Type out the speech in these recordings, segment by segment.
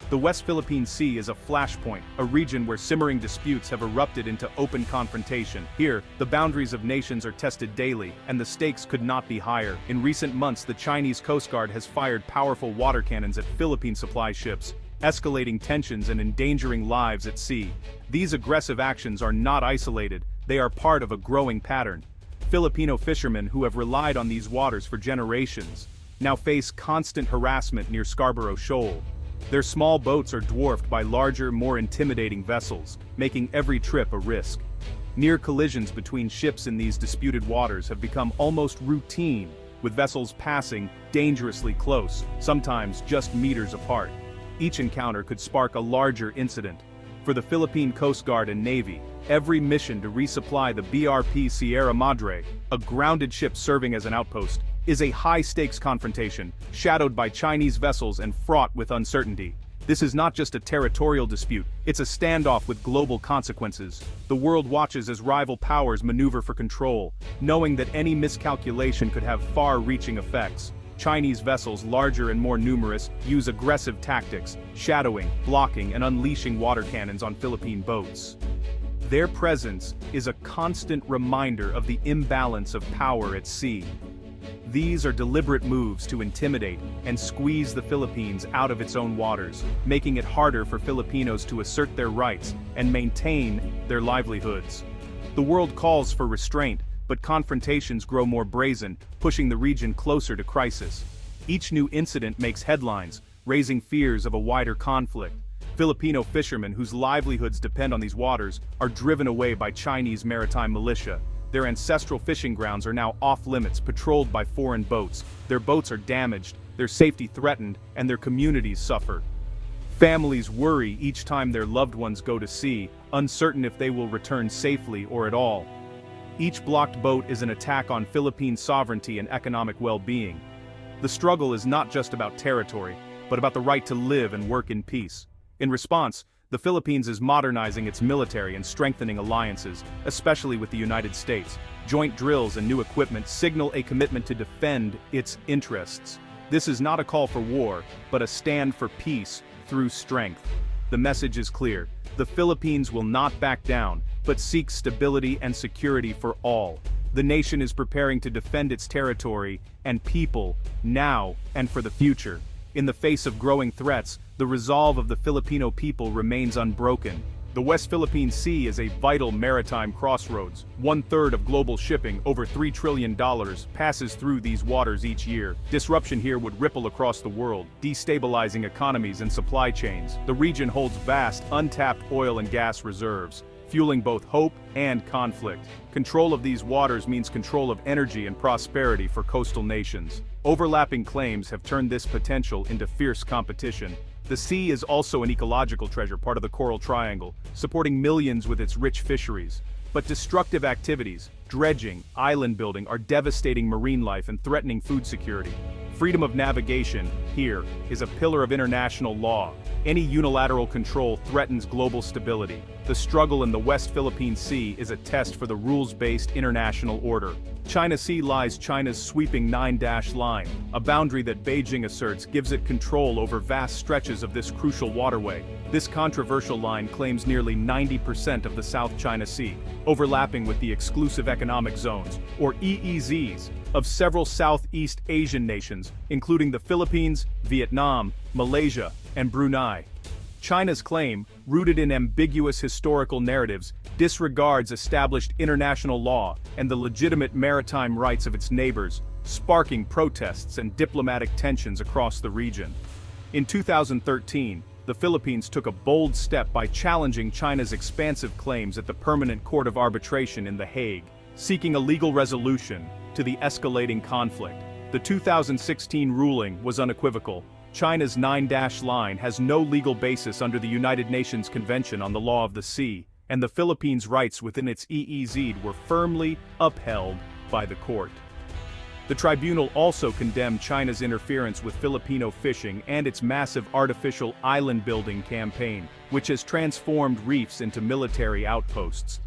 The West Philippine Sea is a flashpoint, a region where simmering disputes have erupted into open confrontation. Here, the boundaries of nations are tested daily, and the stakes could not be higher. In recent months, the Chinese Coast Guard has fired powerful water cannons at Philippine supply ships, escalating tensions and endangering lives at sea. These aggressive actions are not isolated, they are part of a growing pattern. Filipino fishermen who have relied on these waters for generations now face constant harassment near Scarborough Shoal. Their small boats are dwarfed by larger, more intimidating vessels, making every trip a risk. Near collisions between ships in these disputed waters have become almost routine, with vessels passing dangerously close, sometimes just meters apart. Each encounter could spark a larger incident. For the Philippine Coast Guard and Navy, every mission to resupply the BRP Sierra Madre, a grounded ship serving as an outpost, is a high-stakes confrontation, shadowed by Chinese vessels and fraught with uncertainty. This is not just a territorial dispute, it's a standoff with global consequences. The world watches as rival powers maneuver for control, knowing that any miscalculation could have far-reaching effects. Chinese vessels, larger and more numerous, use aggressive tactics, shadowing, blocking, and unleashing water cannons on Philippine boats. Their presence is a constant reminder of the imbalance of power at sea. These are deliberate moves to intimidate and squeeze the Philippines out of its own waters, making it harder for Filipinos to assert their rights and maintain their livelihoods. The world calls for restraint, but confrontations grow more brazen, pushing the region closer to crisis. Each new incident makes headlines, raising fears of a wider conflict. Filipino fishermen whose livelihoods depend on these waters are driven away by Chinese maritime militia. Their ancestral fishing grounds are now off-limits, patrolled by foreign boats. Their boats are damaged, their safety threatened, and their communities suffer. Families worry each time their loved ones go to sea, uncertain if they will return safely or at all. Each blocked boat is an attack on Philippine sovereignty and economic well-being. The struggle is not just about territory, but about the right to live and work in peace. In response, the Philippines is modernizing its military and strengthening alliances, especially with the United States. Joint drills and new equipment signal a commitment to defend its interests. This is not a call for war, but a stand for peace through strength. The message is clear. The Philippines will not back down, but seek stability and security for all. The nation is preparing to defend its territory and people, now and for the future. In the face of growing threats, the resolve of the Filipino people remains unbroken. The West Philippine Sea is a vital maritime crossroads. 1/3 of global shipping, over $3 trillion, passes through these waters each year. Disruption here would ripple across the world, destabilizing economies and supply chains. The region holds vast, untapped oil and gas reserves, fueling both hope and conflict. Control of these waters means control of energy and prosperity for coastal nations. Overlapping claims have turned this potential into fierce competition. The sea is also an ecological treasure, part of the Coral Triangle, supporting millions with its rich fisheries. But destructive activities, dredging, island building, are devastating marine life and threatening food security. Freedom of navigation, here, is a pillar of international law. Any unilateral control threatens global stability. The struggle in the West Philippine Sea is a test for the rules-based international order. China Sea lies China's sweeping 9-dash line, a boundary that Beijing asserts gives it control over vast stretches of this crucial waterway. This controversial line claims nearly 90% of the South China Sea, overlapping with the exclusive economic zones, or EEZs, of several Southeast Asian nations, including the Philippines, Vietnam, Malaysia, and Brunei. China's claim, rooted in ambiguous historical narratives, disregards established international law and the legitimate maritime rights of its neighbors, sparking protests and diplomatic tensions across the region. In 2013, the Philippines took a bold step by challenging China's expansive claims at the Permanent Court of Arbitration in The Hague, seeking a legal resolution to the escalating conflict. The 2016 ruling was unequivocal. China's 9-dash line has no legal basis under the United Nations Convention on the Law of the Sea, and the Philippines' rights within its EEZ were firmly upheld by the court. The tribunal also condemned China's interference with Filipino fishing and its massive artificial island-building campaign, which has transformed reefs into military outposts.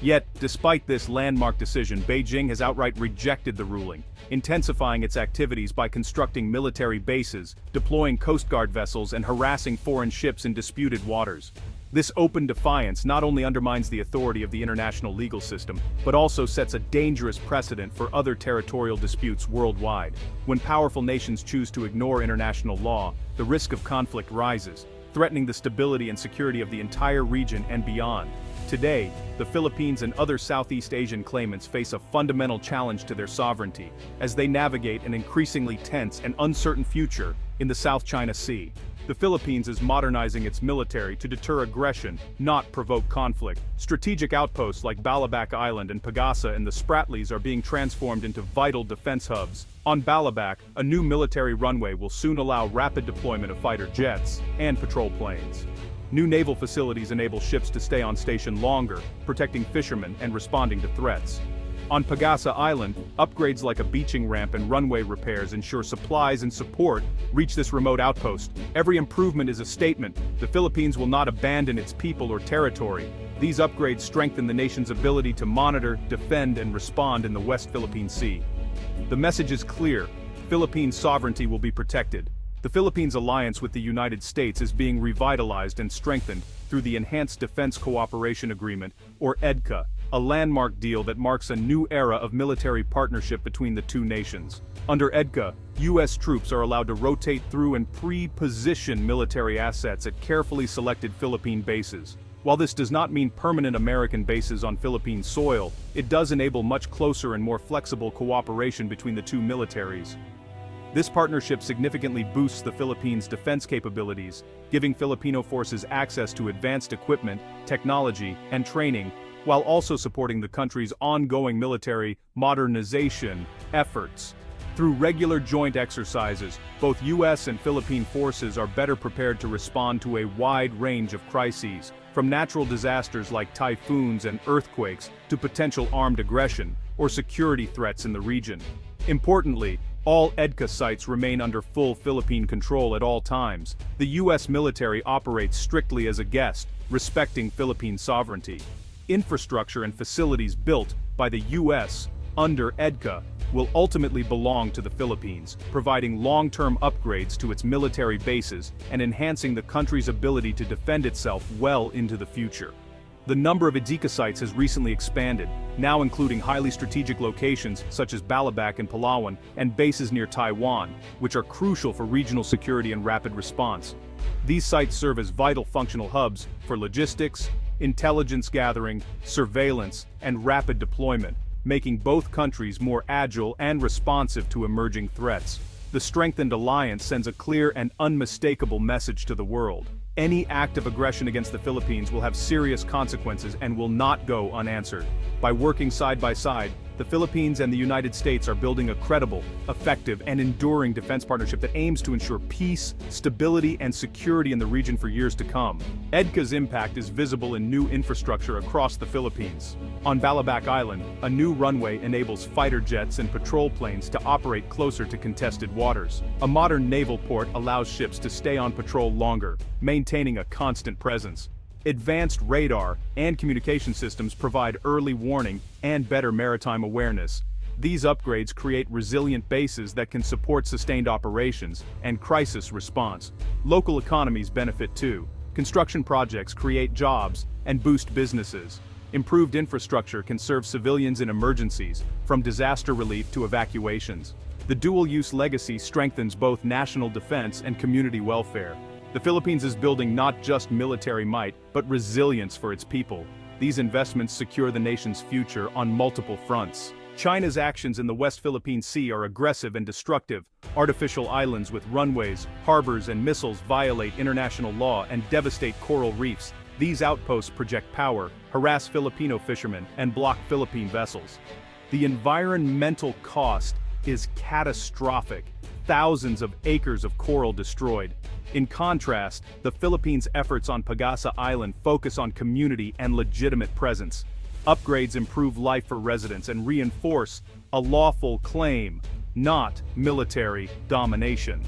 Yet, despite this landmark decision, Beijing has outright rejected the ruling, intensifying its activities by constructing military bases, deploying Coast Guard vessels, and harassing foreign ships in disputed waters. This open defiance not only undermines the authority of the international legal system, but also sets a dangerous precedent for other territorial disputes worldwide. When powerful nations choose to ignore international law, the risk of conflict rises, threatening the stability and security of the entire region and beyond. Today, the Philippines and other Southeast Asian claimants face a fundamental challenge to their sovereignty, as they navigate an increasingly tense and uncertain future in the South China Sea. The Philippines is modernizing its military to deter aggression, not provoke conflict. Strategic outposts like Balabac Island and Pagasa and the Spratlys are being transformed into vital defense hubs. On Balabac, a new military runway will soon allow rapid deployment of fighter jets and patrol planes. New naval facilities enable ships to stay on station longer, protecting fishermen and responding to threats. On Pagasa Island, upgrades like a beaching ramp and runway repairs ensure supplies and support reach this remote outpost. Every improvement is a statement. The Philippines will not abandon its people or territory. These upgrades strengthen the nation's ability to monitor, defend, and respond in the West Philippine Sea. The message is clear: Philippine sovereignty will be protected. The Philippines' alliance with the United States is being revitalized and strengthened through the Enhanced Defense Cooperation Agreement, or EDCA, a landmark deal that marks a new era of military partnership between the two nations. Under EDCA, U.S. troops are allowed to rotate through and pre-position military assets at carefully selected Philippine bases. While this does not mean permanent American bases on Philippine soil, it does enable much closer and more flexible cooperation between the two militaries. This partnership significantly boosts the Philippines' defense capabilities, giving Filipino forces access to advanced equipment, technology, and training, while also supporting the country's ongoing military modernization efforts. Through regular joint exercises, both U.S. and Philippine forces are better prepared to respond to a wide range of crises, from natural disasters like typhoons and earthquakes to potential armed aggression or security threats in the region. Importantly, all EDCA sites remain under full Philippine control at all times. The U.S. military operates strictly as a guest, respecting Philippine sovereignty. Infrastructure and facilities built by the U.S. under EDCA will ultimately belong to the Philippines, providing long-term upgrades to its military bases and enhancing the country's ability to defend itself well into the future. The number of EDCA sites has recently expanded, now including highly strategic locations such as Balabac and Palawan and bases near Taiwan, which are crucial for regional security and rapid response. These sites serve as vital functional hubs for logistics, intelligence gathering, surveillance, and rapid deployment, making both countries more agile and responsive to emerging threats. The strengthened alliance sends a clear and unmistakable message to the world. Any act of aggression against the Philippines will have serious consequences and will not go unanswered. By working side by side, the Philippines and the United States are building a credible, effective, and enduring defense partnership that aims to ensure peace, stability, and security in the region for years to come. EDCA's impact is visible in new infrastructure across the Philippines. On Balabac Island, a new runway enables fighter jets and patrol planes to operate closer to contested waters. A modern naval port allows ships to stay on patrol longer, maintaining a constant presence. Advanced radar and communication systems provide early warning and better maritime awareness. These upgrades create resilient bases that can support sustained operations and crisis response. Local economies benefit too. Construction projects create jobs and boost businesses. Improved infrastructure can serve civilians in emergencies, from disaster relief to evacuations. The dual-use legacy strengthens both national defense and community welfare. The Philippines is building not just military might, but resilience for its people. These investments secure the nation's future on multiple fronts. China's actions in the West Philippine Sea are aggressive and destructive. Artificial islands with runways, harbors, and missiles violate international law and devastate coral reefs. These outposts project power, harass Filipino fishermen, and block Philippine vessels. The environmental cost is catastrophic. Thousands of acres of coral destroyed. In contrast, the Philippines' efforts on Pagasa Island focus on community and legitimate presence. Upgrades improve life for residents and reinforce a lawful claim, not military domination.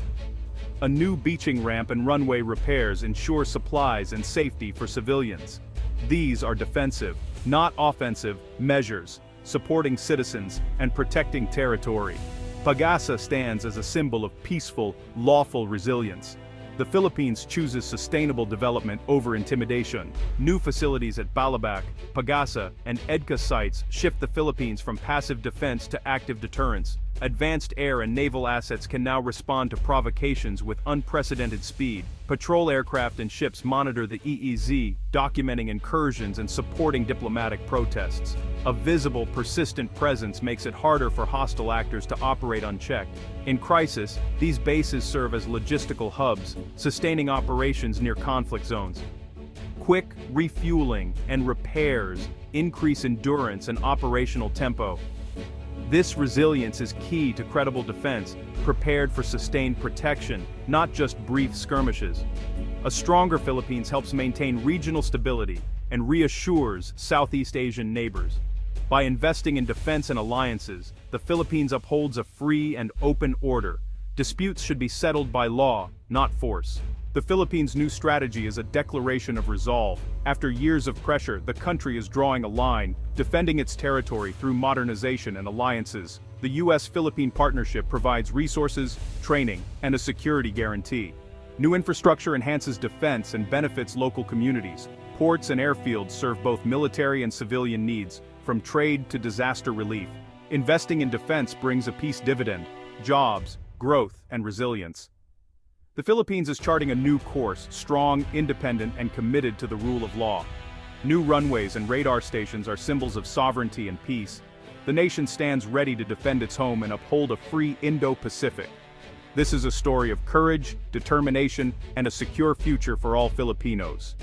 A new beaching ramp and runway repairs ensure supplies and safety for civilians. These are defensive, not offensive, measures, supporting citizens and protecting territory. PAGASA stands as a symbol of peaceful, lawful resilience. The Philippines chooses sustainable development over intimidation. New facilities at Balabac, PAGASA, and EDCA sites shift the Philippines from passive defense to active deterrence. Advanced air and naval assets can now respond to provocations with unprecedented speed. Patrol aircraft and ships monitor the EEZ, documenting incursions and supporting diplomatic protests. A visible, persistent presence makes it harder for hostile actors to operate unchecked. In crisis, these bases serve as logistical hubs, sustaining operations near conflict zones. Quick refueling and repairs increase endurance and operational tempo. This resilience is key to credible defense, prepared for sustained protection, not just brief skirmishes. A stronger Philippines helps maintain regional stability and reassures Southeast Asian neighbors. By investing in defense and alliances, the Philippines upholds a free and open order. Disputes should be settled by law, not force. The Philippines' new strategy is a declaration of resolve. After years of pressure, the country is drawing a line, defending its territory through modernization and alliances. The U.S. Philippine partnership provides resources, training, and a security guarantee. New infrastructure enhances defense and benefits local communities. Ports and airfields serve both military and civilian needs, from trade to disaster relief. Investing in defense brings a peace dividend: jobs, growth, and resilience. The Philippines is charting a new course, strong, independent, and committed to the rule of law. New runways and radar stations are symbols of sovereignty and peace. The nation stands ready to defend its home and uphold a free Indo-Pacific. This is a story of courage, determination, and a secure future for all Filipinos.